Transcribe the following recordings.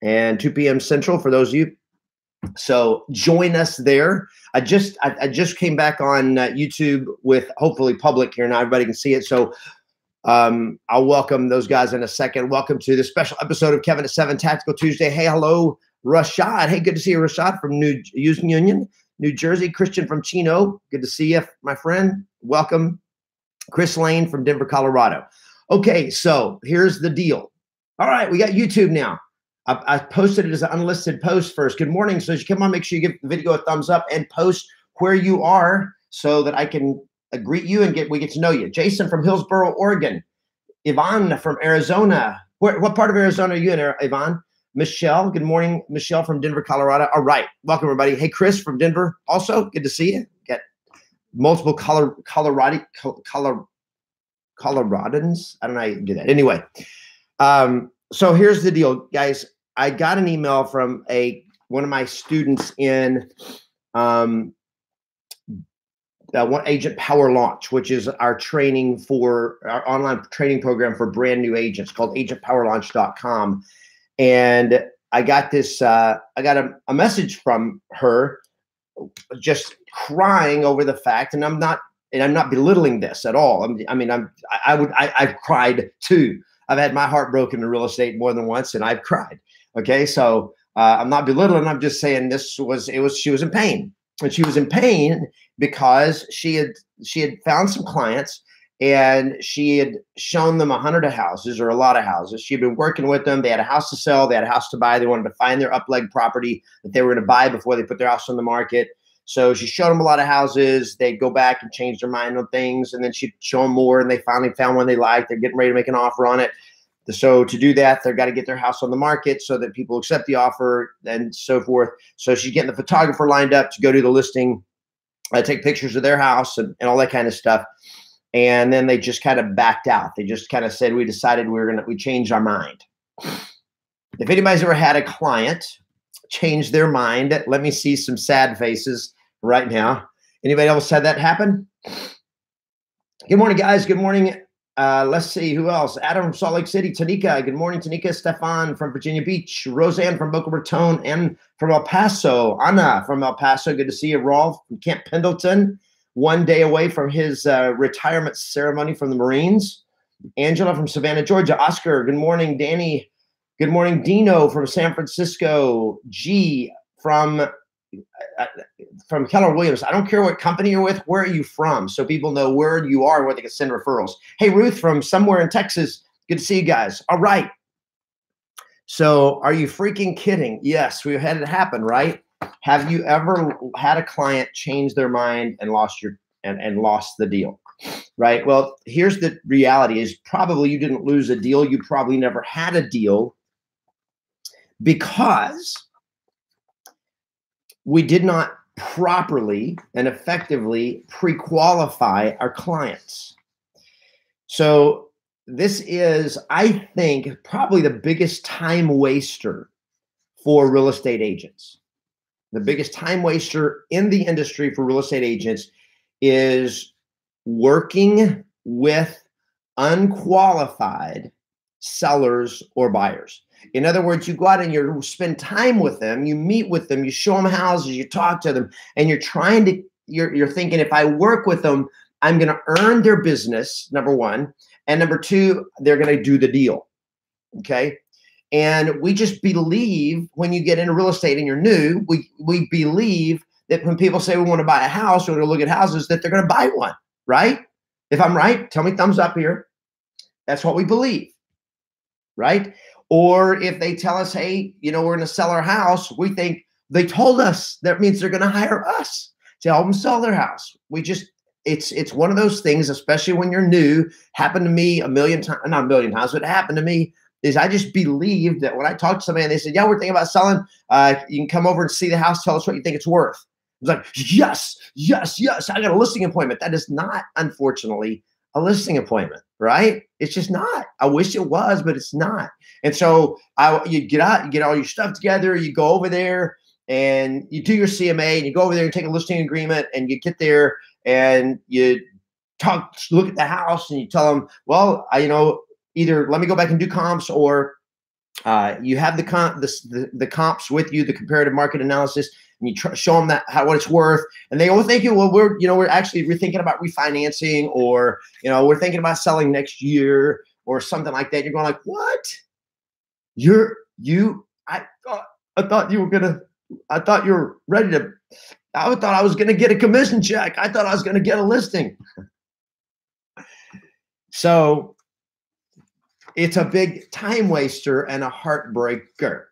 and 2 p.m. Central for those of you. So join us there. I just came back on YouTube with hopefully public here now. Everybody can see it. So I'll welcome those guys in a second. Welcome to this special episode of Kevin at 7 Tactical Tuesday. Hey, hello, Rashad. Hey, good to see you, Rashad from New Union, New Jersey. Christian from Chino. Good to see you, my friend. Welcome. Chris Lane from Denver, Colorado. Okay, so here's the deal. All right, we got YouTube now. I posted it as an unlisted post first. Good morning. So as you come on, make sure you give the video a thumbs up and post where you are so that I can greet you and we get to know you. Jason from Hillsboro, Oregon. Yvonne from Arizona. What part of Arizona are you in, Yvonne? Michelle. Good morning, Michelle from Denver, Colorado. All right. Welcome, everybody. Hey, Chris from Denver. Also, good to see you. Got multiple Coloradans. I don't know how you do that. Anyway, so here's the deal, guys. I got an email from one of my students in One Agent Power Launch, which is our training for our online training program for brand new agents called agentpowerlaunch.com. And I got this, I got a message from her just crying over the fact, and I'm not belittling this at all. I've cried too. I've had my heart broken in real estate more than once, and I've cried. Okay, so I'm not belittling. I'm just saying she was in pain, and she was in pain because she had found some clients, and she had shown them 100 houses or a lot of houses. She'd been working with them. They had a house to sell. They had a house to buy. They wanted to find their up-leg property that they were going to buy before they put their house on the market. So she showed them a lot of houses. They'd go back and change their mind on things, and then she'd show them more, and they finally found one they liked. They're getting ready to make an offer on it. So to do that, they've got to get their house on the market so that people accept the offer and so forth. So she's getting the photographer lined up to go do the listing, take pictures of their house and all that kind of stuff. And then they just kind of backed out. They just kind of said, we decided we changed our mind. If anybody's ever had a client change their mind, let me see some sad faces right now. Anybody else had that happen? Good morning, guys. Good morning. Let's see who else. Adam from Salt Lake City. Tanika. Good morning, Tanika. Stefan from Virginia Beach. Roseanne from Boca Raton and from El Paso. Anna from El Paso. Good to see you. Rolf from Camp Pendleton. 1 day away from his retirement ceremony from the Marines. Angela from Savannah, Georgia. Oscar. Good morning, Danny. Good morning, Dino from San Francisco. G from Keller Williams. I don't care what company you're with. Where are you from? So people know where you are, where they can send referrals. Hey, Ruth from somewhere in Texas. Good to see you guys. All right. So are you freaking kidding? Yes, we've had it happen, right? Have you ever had a client change their mind and lost the deal? Right. Well, here's the reality is probably you didn't lose a deal. You probably never had a deal because we did not properly and effectively pre-qualify our clients. So this is, I think, probably the biggest time waster for real estate agents. The biggest time waster in the industry for real estate agents is working with unqualified sellers or buyers. In other words, you go out and you spend time with them, you meet with them, you show them houses, you talk to them, and you're thinking, if I work with them, I'm going to earn their business, number one, and number two, they're going to do the deal. Okay. And we just believe when you get into real estate and you're new, we believe that when people say we want to buy a house or to look at houses, that they're going to buy one, right? If I'm right, tell me thumbs up here. That's what we believe, right? Or if they tell us, hey, we're going to sell our house, we think they told us that means they're going to hire us to help them sell their house. It's one of those things, especially when you're new, happened to me not a million times, but it happened to me, is I just believed that when I talked to somebody and they said, yeah, we're thinking about selling, you can come over and see the house, tell us what you think it's worth. I was like, yes, I got a listing appointment. That is not, unfortunately, a listing appointment, right? It's just not. I wish it was, but it's not. And so you get out, you get all your stuff together, you go over there and you do your CMA and you go over there and take a listing agreement and you get there and you look at the house and you tell them, well, either let me go back and do comps or You have the comps with you, the comparative market analysis, and you show them what it's worth, and they all think, well, we're thinking about refinancing, or we're thinking about selling next year or something like that. You're going like, what? I thought you were ready to. I thought I was going to get a commission check. I thought I was going to get a listing. So it's a big time waster and a heartbreaker.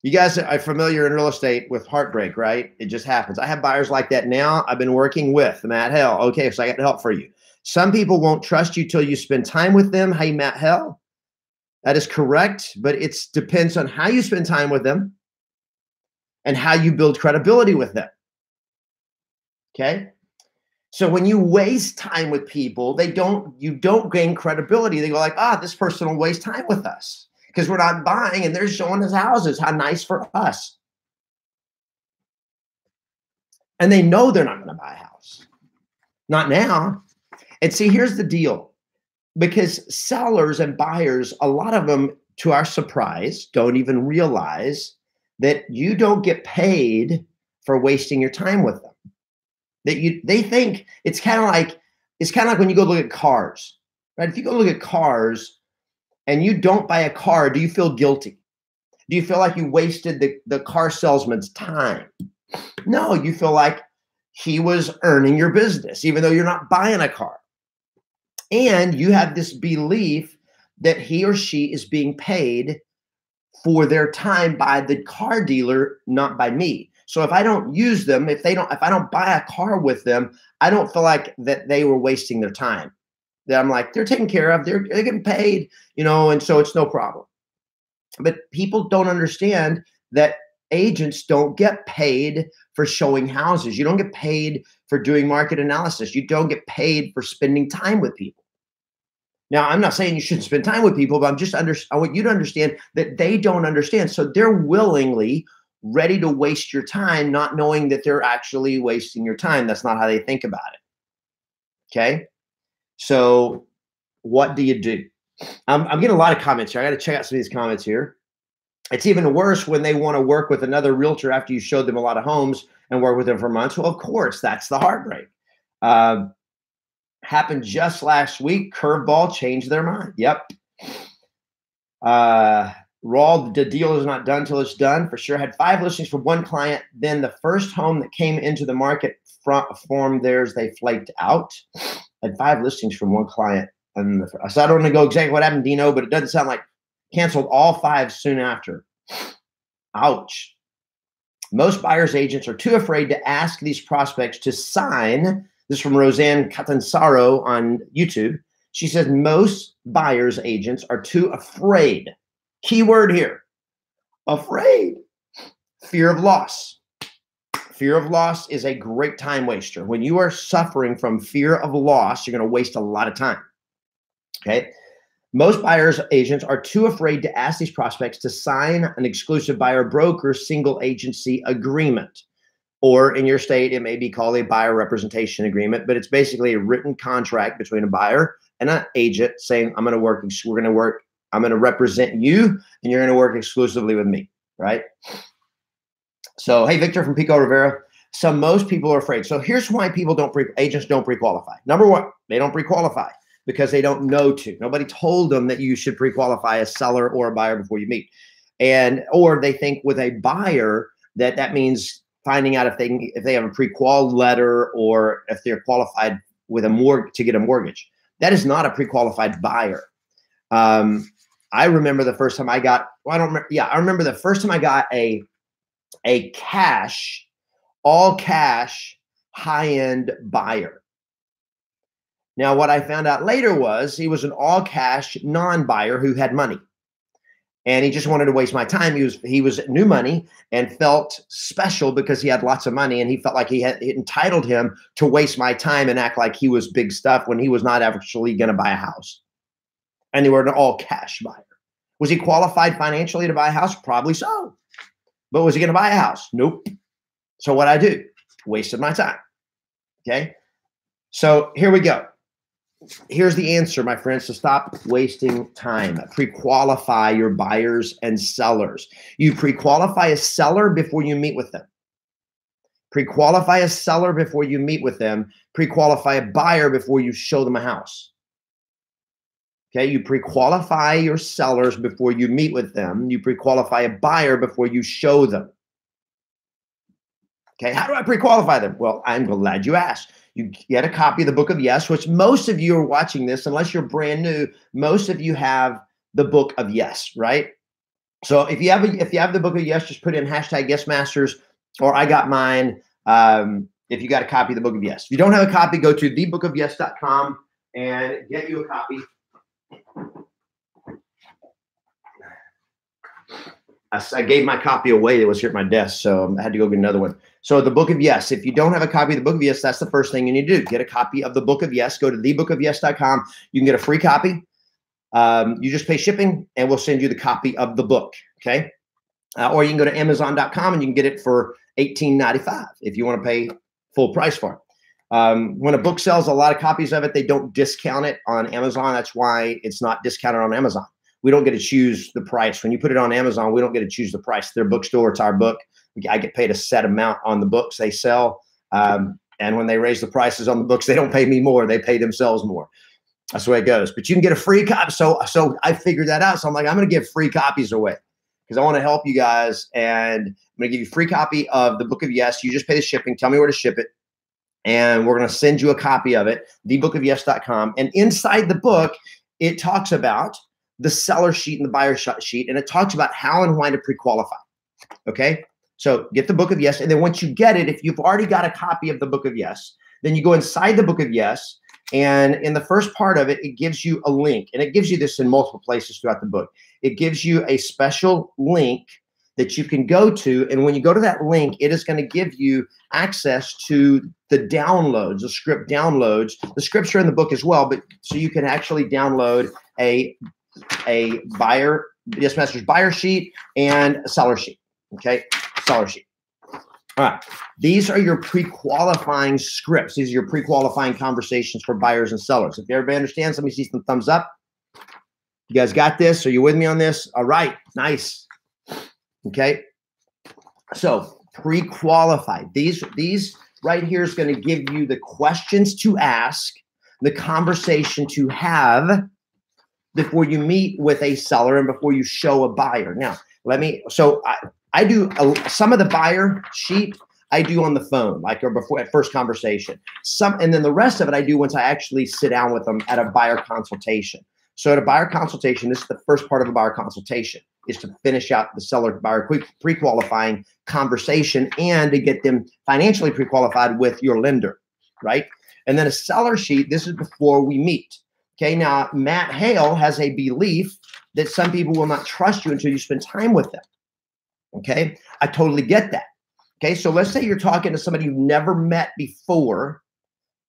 You guys are familiar in real estate with heartbreak, right? It just happens. I have buyers like that now. I've been working with Matt Hell. Okay, so I got help for you. Some people won't trust you till you spend time with them. Hey, Matt Hell, that is correct, but it depends on how you spend time with them and how you build credibility with them. Okay? So when you waste time with people, you don't gain credibility. They go like, this person will waste time with us because we're not buying and they're showing us houses. How nice for us. And they know they're not going to buy a house. Not now. And see, here's the deal. Because sellers and buyers, a lot of them, to our surprise, don't even realize that you don't get paid for wasting your time with them. They think it's kind of like when you go look at cars, right? If you go look at cars and you don't buy a car, do you feel guilty? Do you feel like you wasted the car salesman's time? No, you feel like he was earning your business, even though you're not buying a car. And you have this belief that he or she is being paid for their time by the car dealer, not by me. So if I don't use them, if I don't buy a car with them, I don't feel like that they were wasting their time. That I'm like, they're taken care of, they're getting paid, and so it's no problem. But people don't understand that agents don't get paid for showing houses. You don't get paid for doing market analysis. You don't get paid for spending time with people. Now, I'm not saying you shouldn't spend time with people, but I want you to understand that they don't understand. So they're willingly ready to waste your time, not knowing that they're actually wasting your time. That's not how they think about it. Okay. So what do you do? I'm getting a lot of comments here. I got to check out some of these comments here. It's even worse when they want to work with another realtor after you showed them a lot of homes and work with them for months. Well, of course, that's the heartbreak. Happened just last week. Curveball changed their mind. Yep. Raw, the deal is not done till it's done. For sure. Had 5 listings for one client. Then the first home that came into the market formed theirs, they flaked out. Had 5 listings from one client. And so I don't want to go exactly what happened, Dino, but it doesn't sound like canceled all 5 soon after. Ouch. Most buyers agents are too afraid to ask these prospects to sign. This is from Roseanne Catanzaro on YouTube. She says most buyers agents are too afraid. Keyword here, afraid. Fear of loss. Fear of loss is a great time waster. When you are suffering from fear of loss, you're going to waste a lot of time. Okay. Most buyers agents are too afraid to ask these prospects to sign an exclusive buyer broker single agency agreement. Or in your state, it may be called a buyer representation agreement, but it's basically a written contract between a buyer and an agent saying, I'm going to represent you and you're going to work exclusively with me, right? So, hey, Victor from Pico Rivera. So most people are afraid. So here's why agents don't pre-qualify. Number one, they don't pre-qualify because they don't know to. Nobody told them that you should pre-qualify a seller or a buyer before you meet. Or they think with a buyer that means finding out if they have a pre-qual letter or if they're qualified with to get a mortgage. That is not a pre-qualified buyer. I remember the first time I got, I remember the first time I got a all cash, high-end buyer. Now, what I found out later was he was an all cash non-buyer who had money. And he just wanted to waste my time. He was new money and felt special because he had lots of money, and he felt like it entitled him to waste my time and act like he was big stuff when he was not actually going to buy a house. And they were an all cash buyer. Was he qualified financially to buy a house? Probably so. But was he going to buy a house? Nope. So what I do? Wasted my time. Okay. So here we go. here's the answer, my friends, to stop wasting time. Pre-qualify your buyers and sellers. You pre-qualify a seller before you meet with them. Pre-qualify a seller before you meet with them. Pre-qualify a buyer before you show them a house. Okay, you pre-qualify your sellers before you meet with them. You pre-qualify a buyer before you show them. Okay, how do I pre-qualify them? Well, I'm glad you asked. You get a copy of the Book of Yes, which most of you are watching this, unless you're brand new, most of you have the Book of Yes, right? So if you have the Book of Yes, just put in hashtag YesMasters, or I got mine. If you got a copy of the Book of Yes. If you don't have a copy, go to thebookofyes.com and get you a copy. I gave my copy away. It was here at my desk, so I had to go get another one. So the Book of Yes, if you don't have a copy of the Book of Yes, that's the first thing you need to do. Get a copy of the Book of Yes. Go to thebookofyes.com. You can get a free copy. You just pay shipping, and we'll send you the copy of the book, okay? Or you can go to Amazon.com, and you can get it for $18.95 if you want to pay full price for it. When a book sells a lot of copies of it, they don't discount it on Amazon. That's why it's not discounted on Amazon. We don't get to choose the price. When you put it on Amazon, we don't get to choose the price. Their bookstore, it's our book. I get paid a set amount on the books they sell. And when they raise the prices on the books, they don't pay me more. They pay themselves more. That's the way it goes. But you can get a free copy. So I figured that out. So I'm like, I'm going to give free copies away because I want to help you guys. And I'm going to give you a free copy of the Book of Yes. You just pay the shipping. Tell me where to ship it. And we're going to send you a copy of it, thebookofyes.com. And inside the book, it talks about the seller sheet and the buyer sheet, and it talks about how and why to pre-qualify. Okay, so get the Book of Yes, and then once you get it, if you've already got a copy of the Book of Yes, then you go inside the Book of Yes, and in the first part of it, it gives you a link, and it gives you this in multiple places throughout the book. It gives you a special link that you can go to, and when you go to that link, it is going to give you access to the downloads, the script downloads. The scripts are in the book as well, but so you can actually download a buyer, YesMasters buyer sheet and a seller sheet. Okay, seller sheet. All right, these are your pre-qualifying scripts. These are your pre-qualifying conversations for buyers and sellers. If everybody understands, let me see some thumbs up. You guys got this? Are you with me on this? All right, nice. Okay, so pre-qualify. These right here is going to give you the questions to ask, the conversation to have before you meet with a seller and before you show a buyer. Now, I do some of the buyer sheet I do on the phone, like or before at first conversation. And then the rest of it I do once I actually sit down with them at a buyer consultation. So at a buyer consultation, this is the first part of a buyer consultation, is to finish out the seller buyer pre-qualifying conversation and to get them financially pre-qualified with your lender, right? And then a seller sheet, this is before we meet. Okay, now Matt Hale has a belief that some people will not trust you until you spend time with them. Okay, I totally get that. Okay, so let's say you're talking to somebody you've never met before.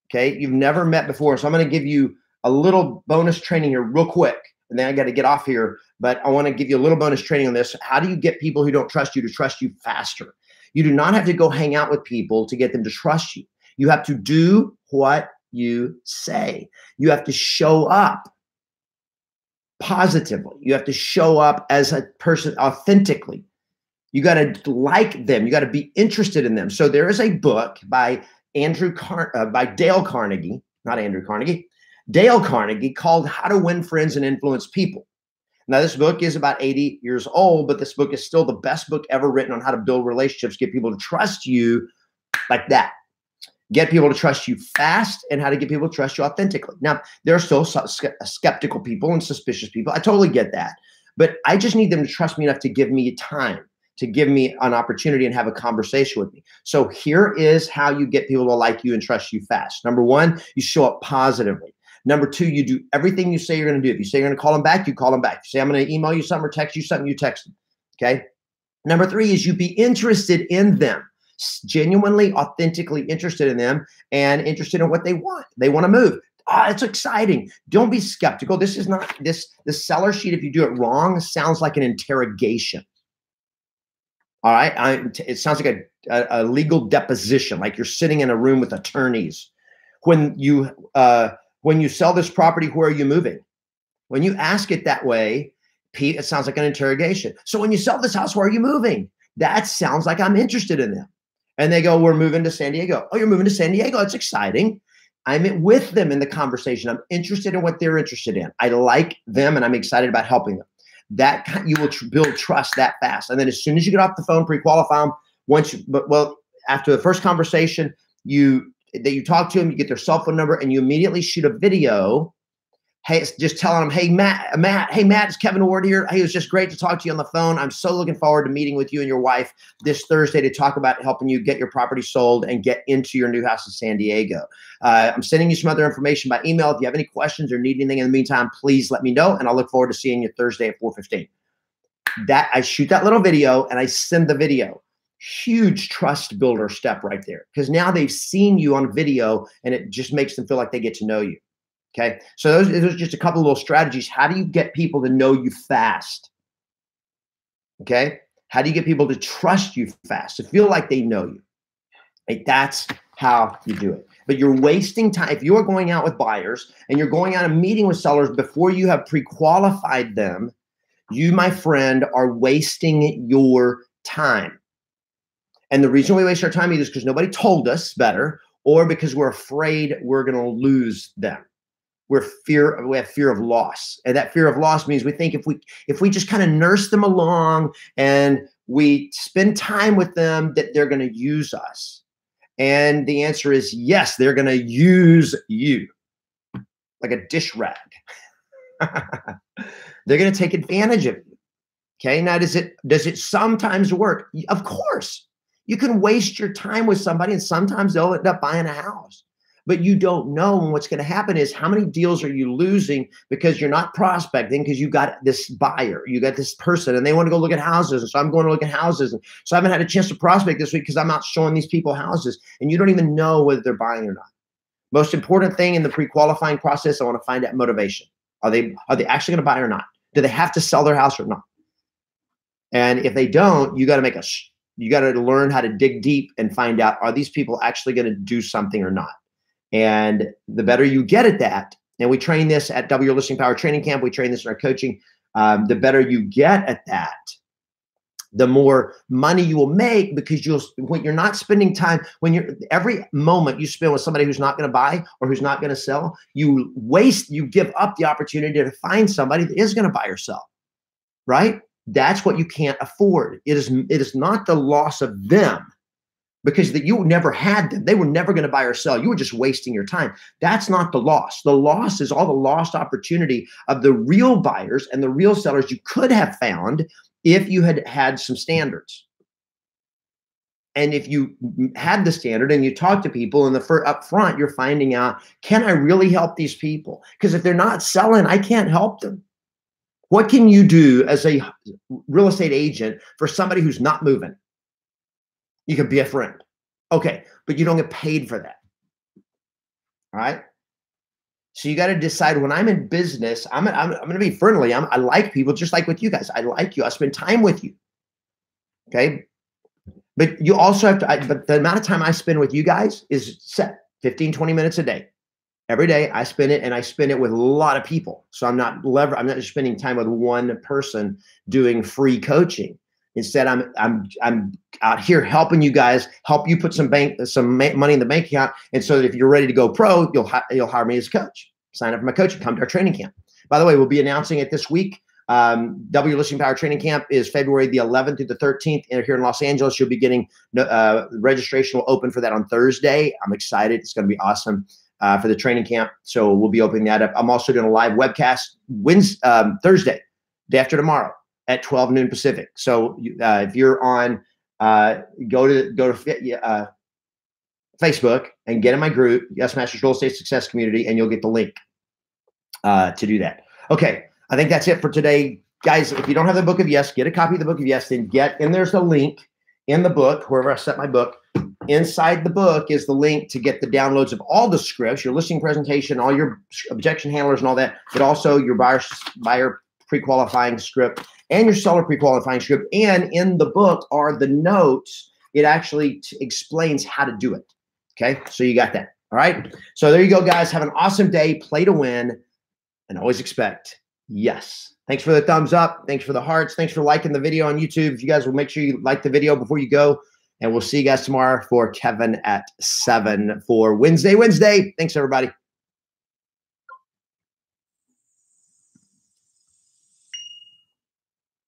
Okay, you've never met before. So I'm going to give you a little bonus training here real quick. And then I got to get off here. But I want to give you a little bonus training on this. How do you get people who don't trust you to trust you faster? You do not have to go hang out with people to get them to trust you. You have to do what you say. You have to show up positively. You have to show up as a person authentically. You got to like them. You got to be interested in them. So there is a book by Dale Carnegie, not Andrew Carnegie, Dale Carnegie, called How to Win Friends and Influence People. Now, this book is about 80 years old, but this book is still the best book ever written on how to build relationships, get people to trust you like that. Get people to trust you fast, and how to get people to trust you authentically. Now, there are still skeptical people and suspicious people. I totally get that. But I just need them to trust me enough to give me time, to give me an opportunity and have a conversation with me. So here is how you get people to like you and trust you fast. Number one, you show up positively. Number two, you do everything you say you're going to do. If you say you're going to call them back, you call them back. If you say I'm going to email you something or text you something, you text them. Okay. Number three is you be interested in them. Genuinely, authentically interested in them and interested in what they want. They want to move. It's exciting. Don't be skeptical. This is not the seller sheet. If you do it wrong, sounds like an interrogation. All right. It sounds like a legal deposition, like you're sitting in a room with attorneys. When When you sell this property, where are you moving? When you ask it that way, Pete, it sounds like an interrogation. So when you sell this house, where are you moving? That sounds like I'm interested in them. And they go, we're moving to San Diego. Oh, you're moving to San Diego. That's exciting. I'm with them in the conversation. I'm interested in what they're interested in. I like them and I'm excited about helping them. You will build trust that fast. And then as soon as you get off the phone, pre-qualify them. After the first conversation, you talk to them, you get their cell phone number and you immediately shoot a video. Hey, just telling them, hey, Matt, it's Kevin Ward here. Hey, it was just great to talk to you on the phone. I'm so looking forward to meeting with you and your wife this Thursday to talk about helping you get your property sold and get into your new house in San Diego. I'm sending you some other information by email. If you have any questions or need anything in the meantime, please let me know. And I'll look forward to seeing you Thursday at 4:15. I shoot that little video and I send the video. Huge trust builder step right there. Because now they've seen you on video and it just makes them feel like they get to know you. Okay, so those are just a couple of little strategies. How do you get people to know you fast? Okay, how do you get people to trust you fast, to feel like they know you? Right? That's how you do it. But you're wasting time. If you are going out with buyers and you're going out and meeting with sellers before you have pre-qualified them, you, my friend, are wasting your time. And the reason we waste our time either is because nobody told us better or because we're afraid we're going to lose them. We have fear of loss. And that fear of loss means we think if we just kind of nurse them along and we spend time with them, that they're going to use us. And the answer is yes, they're going to use you like a dish rag. They're going to take advantage of you. Okay. Now, does it sometimes work? Of course. You can waste your time with somebody and sometimes they'll end up buying a house. But you don't know. And what's going to happen is how many deals are you losing because you're not prospecting because you got this buyer, you got this person and they want to go look at houses. And so I'm going to look at houses. And so I haven't had a chance to prospect this week because I'm out showing these people houses and you don't even know whether they're buying or not. Most important thing in the pre-qualifying process, I want to find out motivation. Are they actually going to buy or not? Do they have to sell their house or not? And if they don't, you got to learn how to dig deep and find out, are these people actually going to do something or not? And the better you get at that, and we train this at W Listing Power Training Camp, we train this in our coaching, the better you get at that, the more money you will make because when you're not spending time, every moment you spend with somebody who's not going to buy or who's not going to sell, you give up the opportunity to find somebody that is going to buy or sell, right? That's what you can't afford. It is not the loss of them. Because you never had them. They were never going to buy or sell. You were just wasting your time. That's not the loss. The loss is all the lost opportunity of the real buyers and the real sellers you could have found if you had had some standards. And if you had the standard and you talk to people up front, you're finding out, can I really help these people? Because if they're not selling, I can't help them. What can you do as a real estate agent for somebody who's not moving? You can be a friend. Okay, but you don't get paid for that. All right? So you got to decide when I'm in business, I'm going to be friendly. I like people just like with you guys. I like you. I spend time with you. Okay? But you also have to, but the amount of time I spend with you guys is set 15, 20 minutes a day. Every day I spend it and I spend it with a lot of people. So I'm not just spending time with one person doing free coaching. Instead, I'm out here helping you guys, help you put some money in the bank account, and so that if you're ready to go pro, you'll hire me as a coach. Sign up for my coaching. Come to our training camp. By the way, we'll be announcing it this week. W Listing Power Training Camp is February the 11th through the 13th here in Los Angeles. You'll be getting registration will open for that on Thursday. I'm excited. It's going to be awesome for the training camp. So we'll be opening that up. I'm also doing a live webcast Thursday, day after tomorrow, at 12 noon Pacific. So if you're on, go to Facebook and get in my group, Yes Masters Real Estate Success Community, and you'll get the link to do that. Okay, I think that's it for today. Guys, if you don't have the Book of Yes, get a copy of the Book of Yes, then there's a link in the book, wherever I set my book. Inside the book is the link to get the downloads of all the scripts, your listing presentation, all your objection handlers and all that, but also your buyer pre-qualifying script and your seller pre-qualifying script. And in the book are the notes. It actually explains how to do it. Okay, so you got that. All right. So there you go, guys. Have an awesome day. Play to win and always expect yes. Thanks for the thumbs up. Thanks for the hearts. Thanks for liking the video on YouTube. If you guys will make sure you like the video before you go. And we'll see you guys tomorrow for Kevin at 7 for Wednesday. Thanks, everybody.